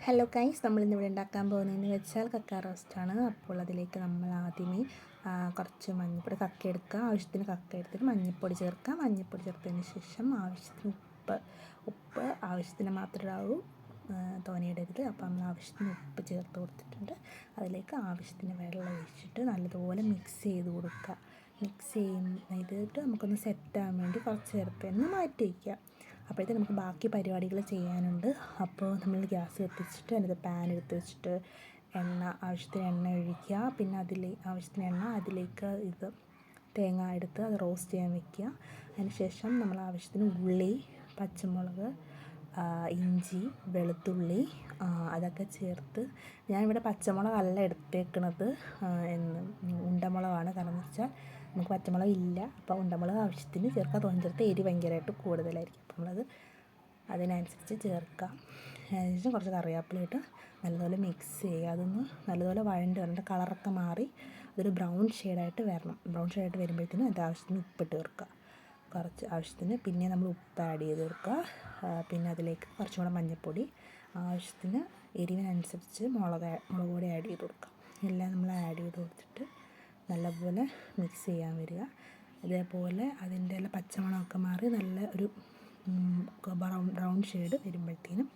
Hello guys, നമ്മളിന്നിവിടെ ഉണ്ടാക്കാൻ പോകുന്നതെന്ന് വെച്ചാൽ കക്ക റോസ്റ്റാണ്. അപ്പോൾ അതിലേക്ക് നമ്മൾ ആദ്യമേ കുറച്ച് മഞ്ഞൾപ്പൊടി, കക്ക എടുക്കുക. ആവശ്യത്തിന് കക്ക എടുത്തിട്ട് മഞ്ഞൾപ്പൊടി ചേർക്കുക. മഞ്ഞൾപ്പൊടി ചേർത്തതിന് ശേഷം ആവശ്യത്തിന് ഉപ്പ് ആവശ്യത്തിന് മാത്രമേ ഇടാവൂ, തോനെയിടരുത്. അപ്പോൾ നമ്മൾ ആവശ്യത്തിന് ഉപ്പ് ചേർത്ത് കൊടുത്തിട്ടുണ്ട്. അതിലേക്ക് ആവശ്യത്തിന് വെള്ളം ഒഴിച്ചിട്ട് നല്ലതുപോലെ മിക്സ് ചെയ്ത് കൊടുക്കുക. മിക്സ് ചെയ്തിട്ട് നമുക്കൊന്ന് സെറ്റാകാൻ വേണ്ടി കുറച്ച് നേരത്തേന്ന് മാറ്റി വയ്ക്കുക. അപ്പോഴത്തേക്ക് നമുക്ക് ബാക്കി പരിപാടികൾ ചെയ്യാനുണ്ട്. അപ്പോൾ നമ്മൾ ഗ്യാസ് കത്തിച്ചിട്ട് അതിനകത്ത് പാൻ എടുത്ത് വെച്ചിട്ട് ആവശ്യത്തിന് എണ്ണ ഒഴിക്കുക. പിന്നെ ആവശ്യത്തിന് എണ്ണ അതിലേക്ക് തേങ്ങ എടുത്ത് അത് റോസ്റ്റ് ചെയ്യാൻ വയ്ക്കുക. അതിന് ശേഷം നമ്മൾ ആവശ്യത്തിന് ഉള്ളി, പച്ചമുളക്, ഇഞ്ചി, വെളുത്തുള്ളി അതൊക്കെ ചേർത്ത്, ഞാനിവിടെ പച്ചമുളകല്ല എടുത്തേക്കണത്, ഉണ്ടമുളകാണ്. കാരണം എന്ന് വെച്ചാൽ നമുക്ക് പച്ചമുളക് ഇല്ല, അപ്പോൾ ഉണ്ടമുളക് ആവശ്യത്തിന് ചേർക്കുക. തോന്നി ചേർത്ത് എരി ഭയങ്കരമായിട്ട് കൂടുതലായിരിക്കും, അപ്പോൾ നമ്മളത് അതിനനുസരിച്ച് ചേർക്കാം. അതിനുശേഷം കുറച്ച് കറിവേപ്പില ഇട്ട് നല്ലതുപോലെ മിക്സ് ചെയ്യുക. അതൊന്ന് നല്ലതുപോലെ വഴണ്ട് വരേണ്ട, കളറൊക്കെ മാറി അതൊരു ബ്രൗൺ ഷെയ്ഡായിട്ട് വരണം. ബ്രൗൺ ഷെയ്ഡായിട്ട് വരുമ്പോഴത്തേനും അത് ആവശ്യത്തിന് ഉപ്പിട്ട് ചേർക്കുക. കുറച്ച് ആവശ്യത്തിന് പിന്നെ നമ്മൾ ഉപ്പ് ആഡ് ചെയ്ത് കൊടുക്കുക. പിന്നെ അതിലേക്ക് കുറച്ചും കൂടെ മഞ്ഞൾപ്പൊടി, ആവശ്യത്തിന് എരിവിനനുസരിച്ച് മുളക് പൊടി ആഡ് ചെയ്ത് കൊടുക്കുക. എല്ലാം നമ്മൾ ആഡ് ചെയ്ത് കൊടുത്തിട്ട് നല്ലപോലെ മിക്സ് ചെയ്യാൻ വരിക. ഇതേപോലെ അതിൻ്റെ എല്ലാം പച്ചമണമൊക്കെ മാറി നല്ല ഒരു ബ്രൗൺ ഷെയ്ഡ് വരുമ്പോഴത്തേനും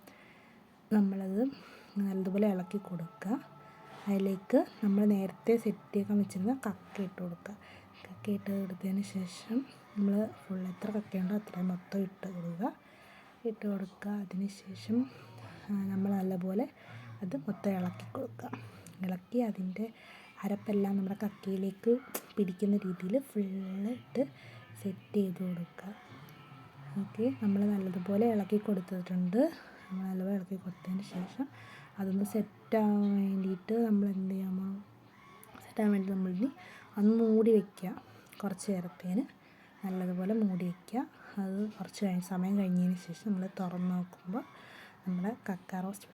നമ്മളത് നല്ലതുപോലെ ഇളക്കി കൊടുക്കുക. അതിലേക്ക് നമ്മൾ നേരത്തെ സെറ്റ് ചെയ്യാൻ വെച്ചിരുന്ന കക്ക ഇട്ട് കൊടുക്കുക. കക്ക ഇട്ട് കൊടുത്തതിന് ശേഷം നമ്മൾ എത്ര കക്കയുണ്ടോ അത്രയും മൊത്തം ഇട്ട് കൊടുക്കുക. അതിന് ശേഷം നമ്മൾ നല്ലപോലെ അത് മൊത്തം ഇളക്കി കൊടുക്കുക. ഇളക്കി അതിൻ്റെ അരപ്പെല്ലാം നമ്മുടെ കക്കയിലേക്ക് പിടിക്കുന്ന രീതിയിൽ ഫുള്ള് ഇട്ട് സെറ്റ് ചെയ്ത് കൊടുക്കുക. ഓക്കെ, നമ്മൾ നല്ലതുപോലെ ഇളക്കി കൊടുത്തിട്ടുണ്ട്. നമ്മൾ നല്ലപോലെ ഇളക്കി കൊടുത്തതിന് ശേഷം അതൊന്ന് സെറ്റാകാൻ വേണ്ടിയിട്ട് നമ്മൾ എന്ത് ചെയ്യാമോ, സെറ്റാകാൻ വേണ്ടി നമ്മളിനി ഒന്ന് മൂടി വയ്ക്കുക. കുറച്ച് നേരത്തേന് നല്ലതുപോലെ മൂടി വയ്ക്കുക. അത് കുറച്ച് സമയം കഴിഞ്ഞതിന് ശേഷം നമ്മൾ തുറന്ന് നോക്കുമ്പോൾ നമ്മുടെ കക്ക റോസ്റ്റ്